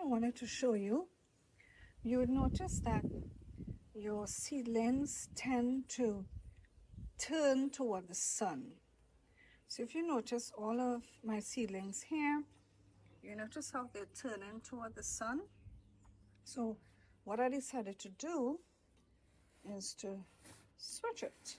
I wanted to show you, you would notice that your seedlings tend to turn toward the sun. So if you notice all of my seedlings here, you notice how they're turning toward the sun. So what I decided to do is to switch it.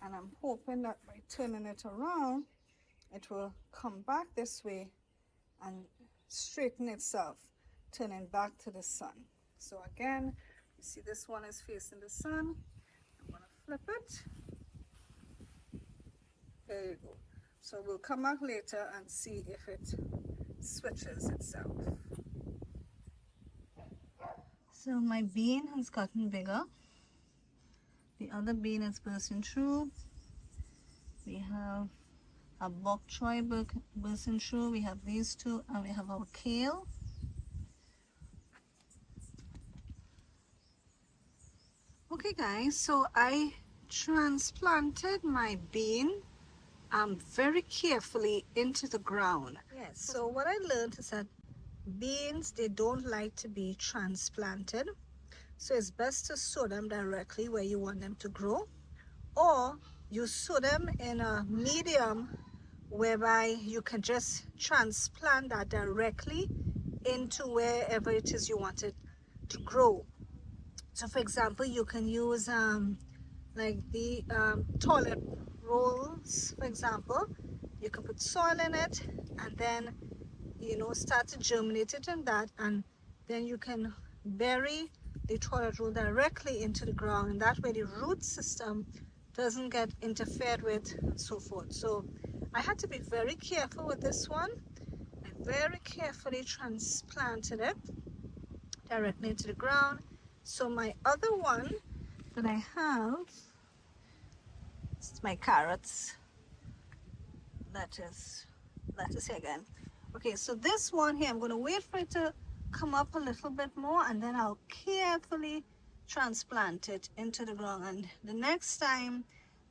And I'm hoping that by turning it around, it will come back this way and straighten itself, turning back to the sun. So again, you see this one is facing the sun. I'm going to flip it. There you go. So we'll come back later and see if it switches itself. So my bean has gotten bigger. The other bean is bursting through. We have a bok choy bursting through. We have these two, and we have our kale. Okay guys, so I transplanted my bean very carefully into the ground. Yes, so what I learned is that beans, they don't like to be transplanted. So it's best to sow them directly where you want them to grow, or you sow them in a medium whereby you can just transplant that directly into wherever it is you want it to grow. So for example, you can use like the toilet rolls, for example. You can put soil in it and then, you know, start to germinate it in that, and then you can bury the toilet roll directly into the ground, and that way the root system doesn't get interfered with and so forth. So I had to be very careful with this one. I very carefully transplanted it directly into the ground. So my other one that I have, it's my carrots, lettuce here again. Okay, so this one here, I'm going to wait for it to come up a little bit more, and then I'll carefully transplant it into the ground. And the next time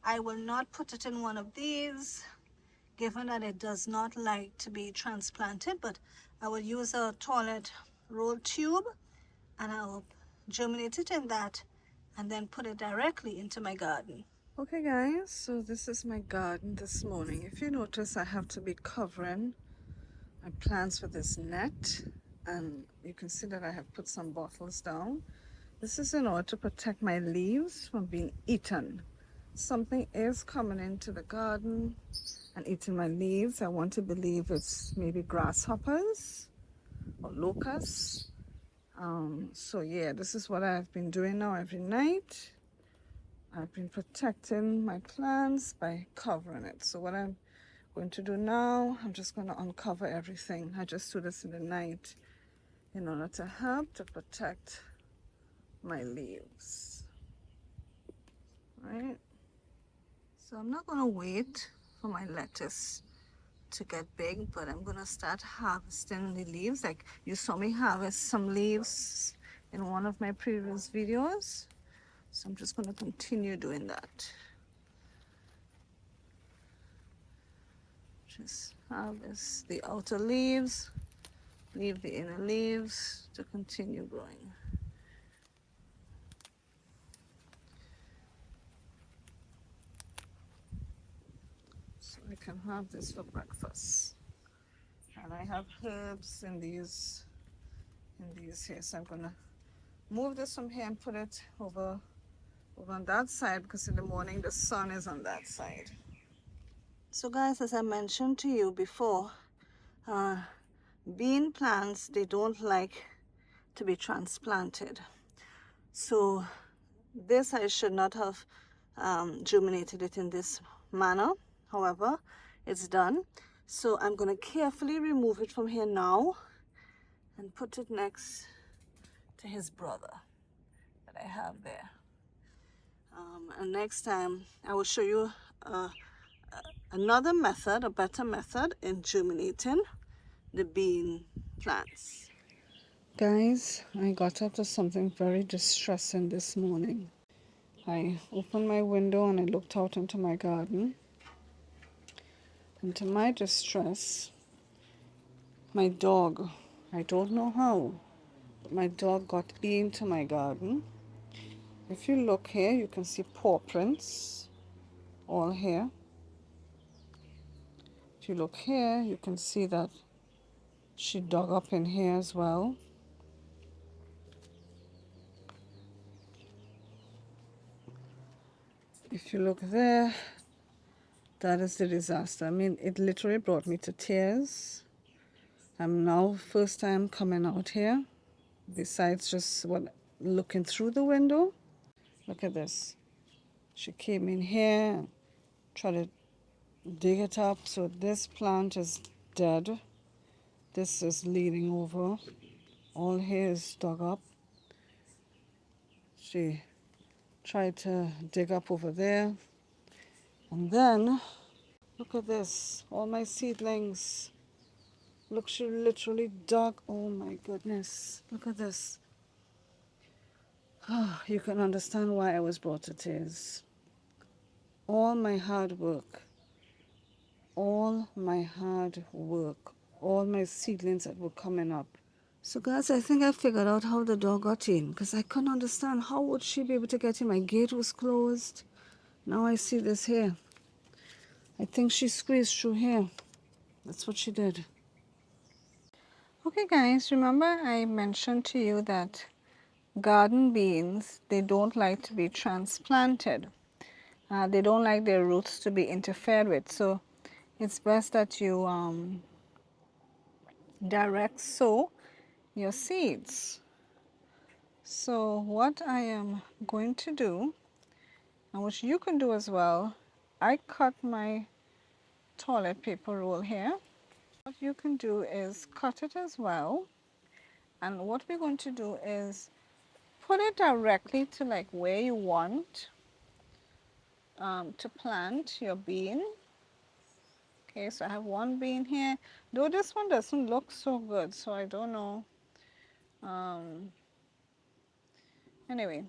I will not put it in one of these, given that it does not like to be transplanted, but I will use a toilet roll tube and I'll germinate it in that and then put it directly into my garden. Okay guys, so this is my garden this morning. If you notice, I have to be covering my plants with this net, and you can see that I have put some bottles down. This is in order to protect my leaves from being eaten. Something is coming into the garden and eating my leaves. I want to believe it's maybe grasshoppers or locusts. So yeah, this is what I've been doing now every night. I've been protecting my plants by covering it. So what I'm going to do now, I'm just going to uncover everything. I just do this in the night in order to help to protect my leaves. Right? So I'm not going to wait for my lettuce to get big, but I'm going to start harvesting the leaves. Like you saw me harvest some leaves in one of my previous videos. So I'm just going to continue doing that. Just harvest the outer leaves, leave the inner leaves to continue growing. So I can have this for breakfast. And I have herbs in these here. So I'm gonna move this from here and put it over on that side, because in the morning the sun is on that side. So guys, as I mentioned to you before, bean plants, they don't like to be transplanted. So this, I should not have germinated it in this manner. However, it's done. So I'm going to carefully remove it from here now and put it next to his brother that I have there. And next time I will show you another method, a better method in germinating the bean plants. Guys, I got up to something very distressing this morning. I opened my window and I looked out into my garden. And to my distress, my dog, I don't know how, but my dog got into my garden. If you look here, you can see paw prints all here. If you look here, you can see that she dug up in here as well. If you look there, that is the disaster. I mean, it literally brought me to tears. I'm now first time coming out here, besides just looking through the window. Look at this. She came in here, tried to dig it up. So this plant is dead. This is leaning over. All here is dug up. She tried to dig up over there. And then, look at this. All my seedlings. Look, she literally dug. Oh my goodness. Look at this. You can understand why I was brought to tears. All my hard work. All my hard work. All my seedlings that were coming up. So guys, I think I figured out how the dog got in, because I couldn't understand how would she be able to get in. My gate was closed. Now I see this here. I think she squeezed through here. That's what she did. Okay guys, remember I mentioned to you that garden beans, they don't like to be transplanted. They don't like their roots to be interfered with. So it's best that you direct sow your seeds. So what I am going to do, and which you can do as well, I cut my toilet paper roll here. What you can do is cut it as well, and what we're going to do is put it directly to like where you want to plant your bean. Okay, so I have one bean here, though this one doesn't look so good, so I don't know. Anyway,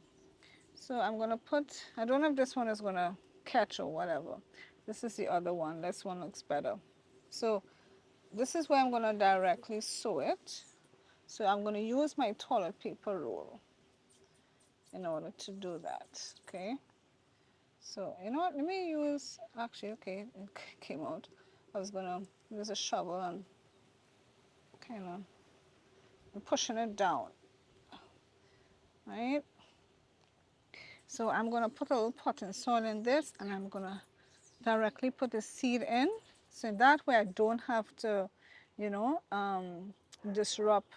so I'm gonna put, I don't know if this one is gonna catch or whatever. This is the other one. This one looks better. So this is where I'm gonna directly sew it. So I'm gonna use my toilet paper roll in order to do that. Okay. So you know what? Let me use, actually, okay, it came out. I was gonna use a shovel and kind of pushing it down. Right. So I'm gonna put a little potting soil in this, and I'm gonna directly put the seed in, so that way I don't have to, you know, disrupt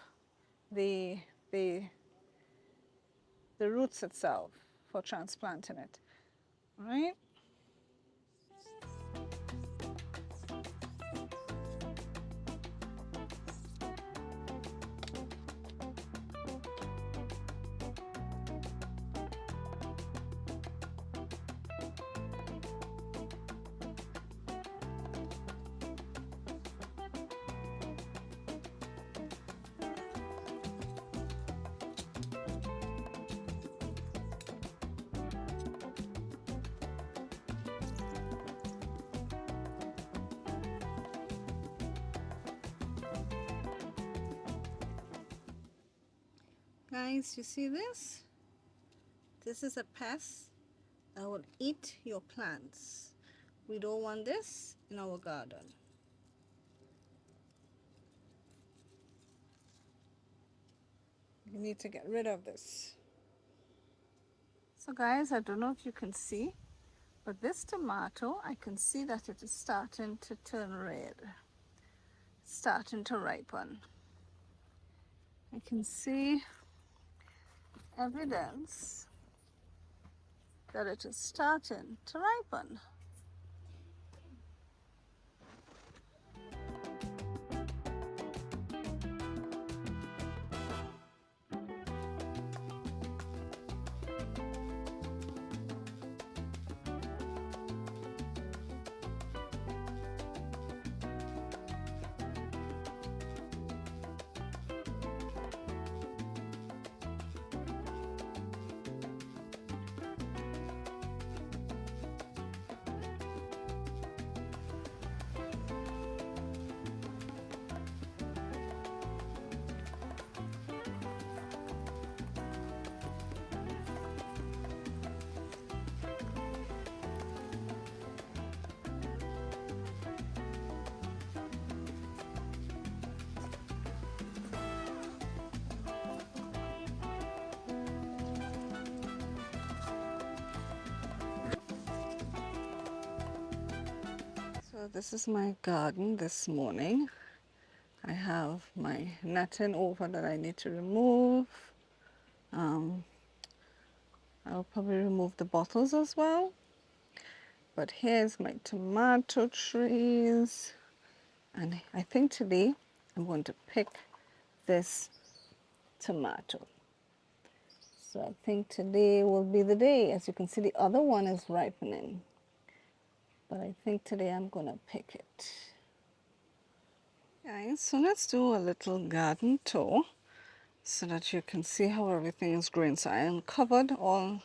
the the the roots itself for transplanting it. All right. Guys, you see this? This is a pest that will eat your plants. We don't want this in our garden. You need to get rid of this. So guys, I don't know if you can see, but this tomato, I can see that it is starting to turn red. It's starting to ripen. I can see evidence that it is starting to ripen. This is my garden this morning. I have my netting over that I need to remove. Um, I'll probably remove the bottles as well. But here's my tomato trees. And I think today I'm going to pick this tomato. So I think today will be the day. As you can see, the other one is ripening. But I think today I'm going to pick it. Guys, so let's do a little garden tour so that you can see how everything is growing. So I uncovered all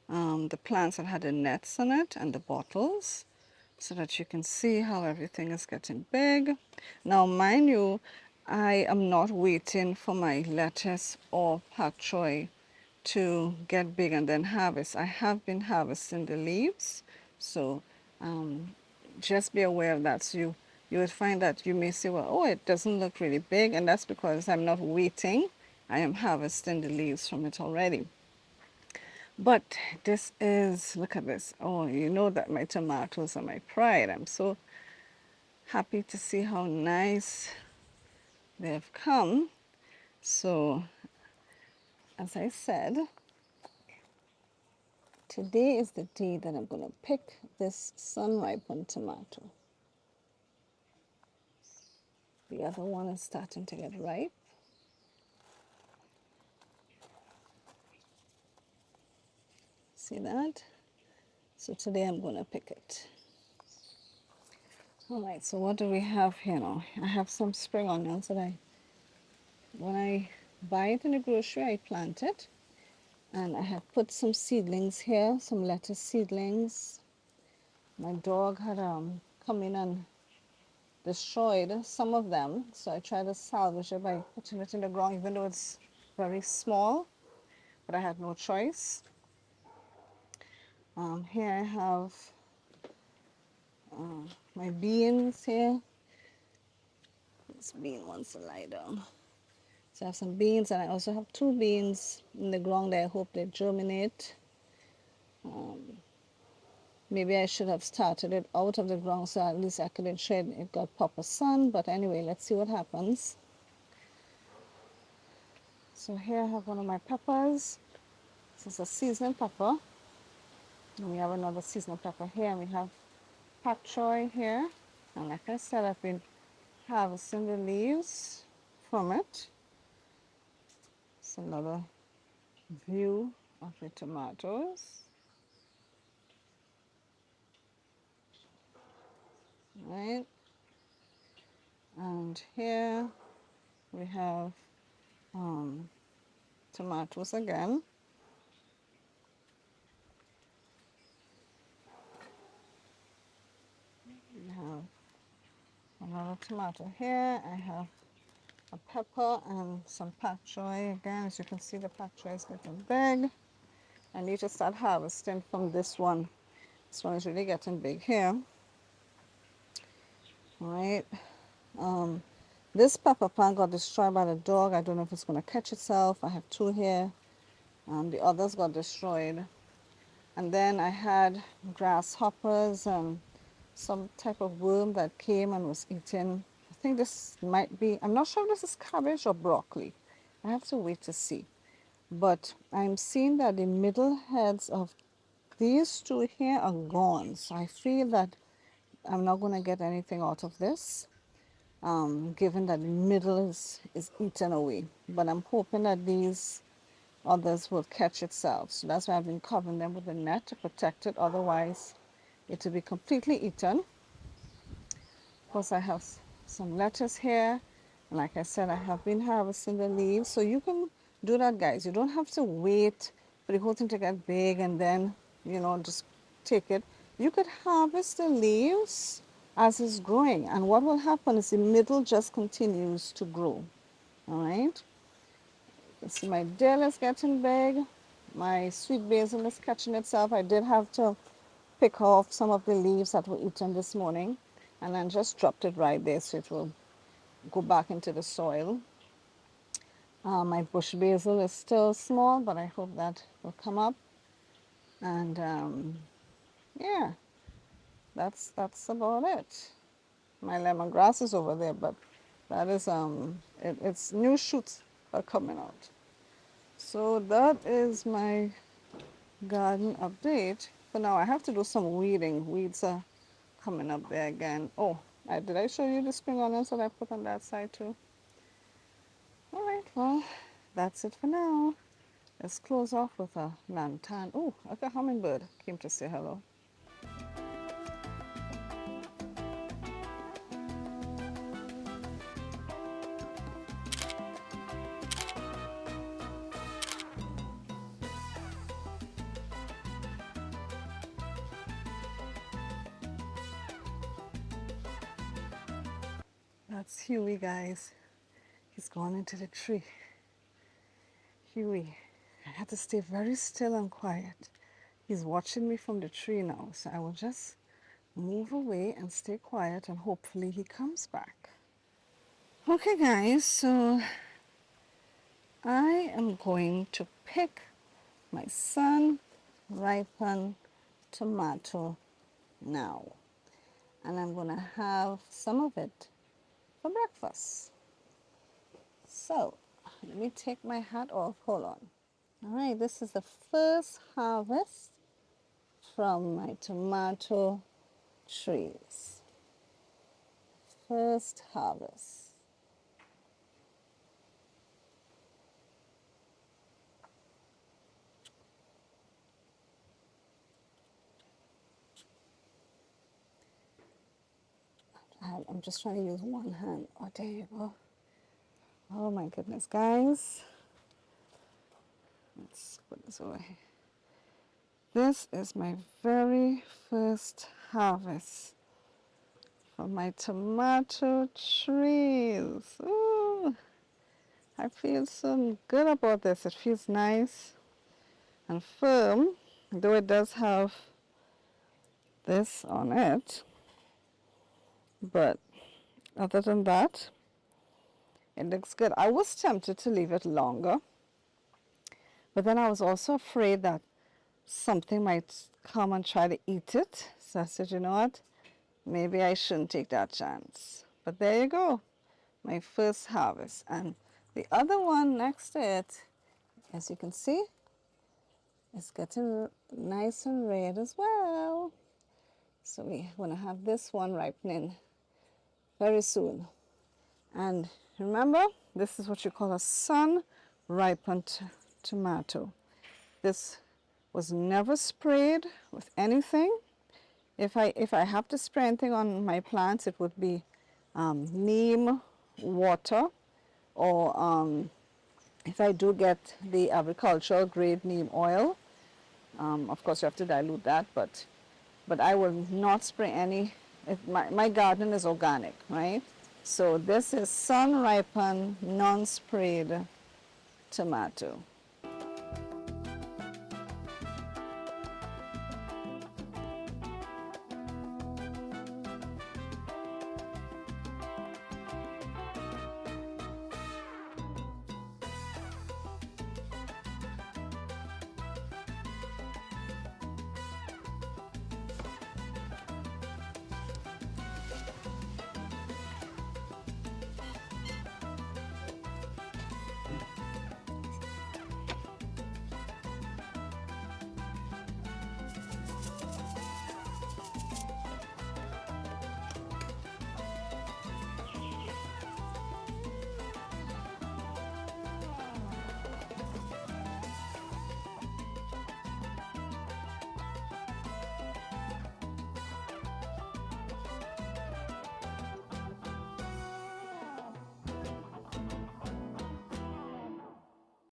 the plants that had the nets on it and the bottles so that you can see how everything is getting big. Now, mind you, I am not waiting for my lettuce or pak choy to get big and then harvest. I have been harvesting the leaves, so just be aware of that. So you would find that you may say, well, oh, it doesn't look really big, and that's because I'm not waiting. I am harvesting the leaves from it already. But this is, look at this. Oh, you know that my tomatoes are my pride. I'm so happy to see how nice they have come. So, as I said, today is the day that I'm going to pick this sun-ripened tomato. The other one is starting to get ripe. See that? So today I'm going to pick it. All right, so what do we have here now? I have some spring onions that when I buy it in the grocery, I plant it. And I have put some seedlings here, some lettuce seedlings. My dog had come in and destroyed some of them, so I tried to salvage it by putting it in the ground, even though it's very small, but I had no choice. Here I have my beans here. This bean wants to lie down. So I have some beans, and I also have 2 beans in the ground that I hope they germinate. Maybe I should have started it out of the ground so at least I could ensure it got proper sun. But anyway, let's see what happens. So here I have one of my peppers. This is a seasonal pepper. And we have another seasonal pepper here. And we have pak choy here. And like I said, I've been harvesting the leaves from it. It's another view of the tomatoes. Right. And here we have tomatoes again. We have another tomato here. I have a pepper and some pak choy. Again, as you can see, the pak choy is getting big. I need to start harvesting from this one. This one is really getting big here. All right. This pepper plant got destroyed by the dog. I don't know if it's going to catch itself. I have 2 here. The others got destroyed. And then I had grasshoppers and some type of worm that came and was eating. I think this might be, I'm not sure if this is cabbage or broccoli. I have to wait to see. But I'm seeing that the middle heads of these 2 here are gone. So I feel that I'm not going to get anything out of this, given that the middle is eaten away. But I'm hoping that these others will catch itself. So that's why I've been covering them with a net to protect it. Otherwise, it will be completely eaten. Of course, I have some lettuce here. And like I said, I have been harvesting the leaves. So you can do that, guys. You don't have to wait for the whole thing to get big and then, just take it. You could harvest the leaves as it's growing. And what will happen is the middle just continues to grow. All right? You see my dill is getting big. My sweet basil is catching itself. I did have to pick off some of the leaves that were eaten this morning and then just dropped it right there so it will go back into the soil. My bush basil is still small, but I hope that will come up. And yeah, that's about it. My lemongrass is over there, but that is it's new shoots are coming out. So that is my garden update. For now, I have to do some weeding. Weeds are coming up there again. Oh, did I show you the spring onions that I put on that side too? All right, well, that's it for now. Let's close off with a lantern. Oh, look, a hummingbird came to say hello. That's Huey, guys. He's gone into the tree. Huey, I had to stay very still and quiet. He's watching me from the tree now, so I will just move away and stay quiet, and hopefully he comes back. Okay, guys, so I am going to pick my sun-ripened tomato now, and I'm going to have some of it for breakfast. So let me take my hat off. Hold on. All right, this is the first harvest from my tomato trees. First harvest. I'm just trying to use one hand. Oh, there you go. Oh my goodness, guys. Let's put this away. This is my very first harvest from my tomato trees. Ooh, I feel so good about this. It feels nice and firm, though it does have this on it. But other than that, it looks good. I was tempted to leave it longer, but then I was also afraid that something might come and try to eat it. So I said, you know what? Maybe I shouldn't take that chance. But there you go, my first harvest. And the other one next to it, as you can see, is getting nice and red as well. So we're going to have this one ripening very soon. And remember, this is what you call a sun-ripened tomato. This was never sprayed with anything. If I have to spray anything on my plants, it would be neem water, or if I do get the agricultural grade neem oil, of course you have to dilute that, but I will not spray any. My garden is organic, right? So this is sun-ripened, non-sprayed tomato.